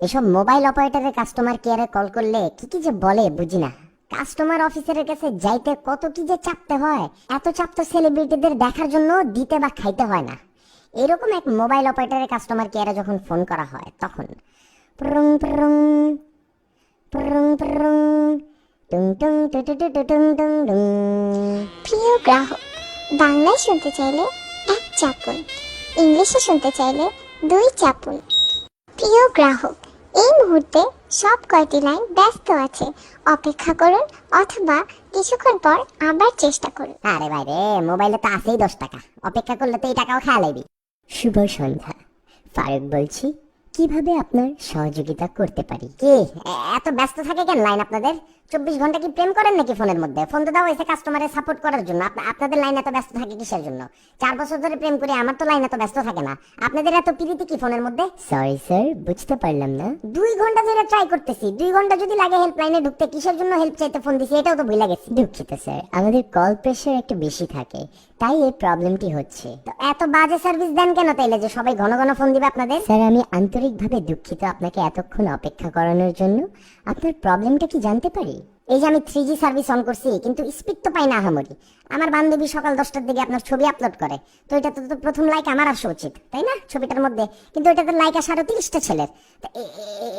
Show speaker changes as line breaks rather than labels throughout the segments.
এসব মোবাইল অপারেটরের কাস্টমার কেয়ারে কল করলে কি কি যে বলে বুঝি না। কাস্টমার অফিসারের কাছে যাইতে কত কি যে চাপতে হয়, এত চাপ তো সেলিব্রিটিদের দেখার জন্য দিতে বা খাইতে হয় না। এরকম এক মোবাইল অপারেটরের কাস্টমার কেয়ারে যখন ফোন করা হয় তখন প্রং প্রং প্রং প্রং টুং টুং টু টু টু টু টুং টুং টুং।
প্রিয় গ্রাহক, বাংলায় শুনতে চাইলে 1 চাপুন, ইংলিশে শুনতে চাইলে 2 চাপুন। প্রিয় গ্রাহক, এই মুহূর্তে সব কয়টি লাইন ব্যস্ত আছে, অপেক্ষা করুন অথবা কিছুক্ষণ পর আবার চেষ্টা করুন।
আরে ভাই রে, মোবাইলে তো আছেই 10 টাকা, অপেক্ষা করলে তো এই টাকাও খেয়া লাইবি। শুভ সন্ধ্যা, ফারুক বলছি, কিভাবে আপনার সহযোগিতা করতে পারি? কি এত ব্যস্ত থাকে কেন লাইন আপনাদের? 24 ঘন্টা কি প্রেম করেন নাকি ফোনের মধ্যে? ফোন তো দেওয়া হয়েছে কাস্টমারের সাপোর্ট করার জন্য। আপনাদের লাইন এত ব্যস্ত থাকে কিসের জন্য? 4 বছর ধরে প্রেম করে আমার তো লাইন এত ব্যস্ত থাকে না। আপনাদের এত প্রীতি কি ফোনের মধ্যে? সরি স্যার, বুঝতে পারলাম না। 2 ঘন্টা ধরে ট্রাই করতেছি, 2 ঘন্টা যদি লাগে হেল্পলাইনে ঢুকতে, কিসের জন্য হেল্প চাইতে ফোন দিছি এটাও তো ভুলে গেছি। দুঃখিত স্যার, আমাদের কল প্রেসার একটু বেশি থাকে, তাই এই প্রবলেমটি হচ্ছে। তো এত বাজে সার্ভিস দেন কেন তাইলে যে সবাই ঘন ঘন ফোন দিবে আপনাদের? স্যার, আমি আন্তরিকভাবে দুঃখিত আপনাকে এতক্ষণ অপেক্ষা করানোর জন্য। আপনার প্রবলেমটা কি জানতে পারি? এই যে আমি 3G সার্ভিস অন করছি কিন্তু স্পিড তো পাই না আহামরি। আমার বান্ধবী সকাল 10টার দিকে আপনার ছবি আপলোড করে, তো এটা তো প্রথম লাইক আমার আসা উচিত, তাই না, ছবিটার মধ্যে? কিন্তু এটাতে লাইক আসা আরো 30টা ছেলের।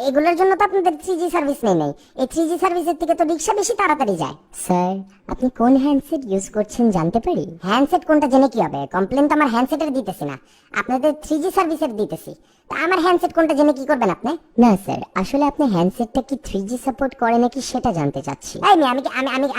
এগুলোর জন্য তো আপনাদের 3G সার্ভিস নেই। এই 3G সার্ভিসের থেকে তো রিক্সা বেশি তাড়াতাড়ি যায়। স্যার, আপনি কোন হ্যান্ডসেট ইউজ করছেন জানতে পারি? হ্যান্ডসেট কোনটা জেনে কি হবে? কমপ্লেন তো আমার হ্যান্ডসেটের দিতেছি না, আপনাদের 3G সার্ভিসের দিতেছি। তা আমার হ্যান্ডসেট কোনটা জেনে কি করবেন আপনি? না স্যার, আসলে আপনি হ্যান্ডসেটটা কি 3G সাপোর্ট করে নাকি সেটা জানতে চাচ্ছি।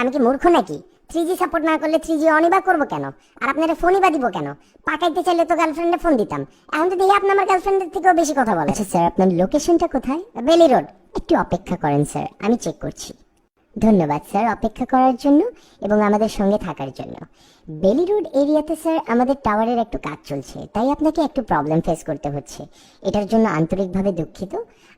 আমি কি মূর্খ নাকি? 3G সাপোর্ট না করলে 3G অনই বা করবো কেন? আর আপনারা ফোনই বা দিব কেন? পাকাইতে চাইলে তো গার্লফ্রেন্ডে ফোন দিতাম। এখন তো দেখি আপনি আমার গার্লফ্রেন্ডের থেকেও বেশি কথা বলেন। আচ্ছা স্যার, আপনার লোকেশনটা কোথায়? বেলি রোড। একটু অপেক্ষা করেন স্যার, আমি চেক করছি। ধন্যবাদ স্যার অপেক্ষা করার জন্য এবং আমাদের সঙ্গে থাকার জন্য। বেলি রোড এরিয়াতে স্যার আমাদের টাওয়ারের একটু কাজ চলছে, তাই আপনাকে একটু প্রবলেম ফেস করতে হচ্ছে। এটার জন্য আন্তরিকভাবে দুঃখিত।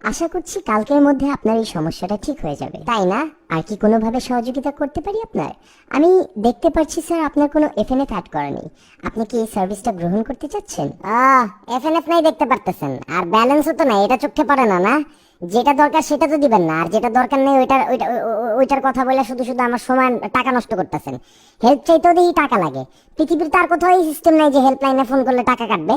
আশা করছি কালকের মধ্যে আপনার এই সমস্যাটা ঠিক হয়ে যাবে। তাই না? আর কি কোনোভাবে সহযোগিতা করতে পারি আপনার? আমি দেখতে পাচ্ছি স্যার আপনার কোনো এফএনএফ অ্যাড করা নেই। আপনি কি এই সার্ভিসটা গ্রহণ করতে চাচ্ছেন? এফএনএফ নাই দেখতে পারতেছেন, আর ব্যালেন্সও তো নাই, এটা চোখে পড়ে না? না, যেটা দরকার সেটা তো দিবেন না, আর যেটা দরকার নেই ওইটার কথা বলে শুধু শুধু আমার সময় টাকা নষ্ট করতেছেন। হেল্প চাইতেও দেখি টাকা লাগে। পৃথিবীর তার কোথাও এই সিস্টেম নাই যে হেল্পলাইনে ফোন করলে টাকা কাটবে।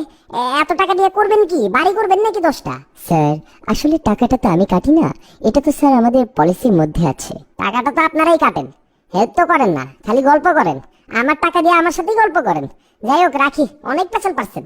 এত টাকা দিয়ে করবেন কি? বাড়ি করবেন নাকি 10টা? স্যার, আসলে টাকাটা তো আমি কাটি না, এটা তো স্যার আমাদের পলিসির মধ্যে আছে। টাকাটা তো আপনারাই কাটেন, হেল্প তো করেন না, খালি গল্প করেন। আমার টাকা দিয়ে আমার সাথেই গল্প করেন। যাই হোক, রাখি, অনেক পেছাল পারছেন।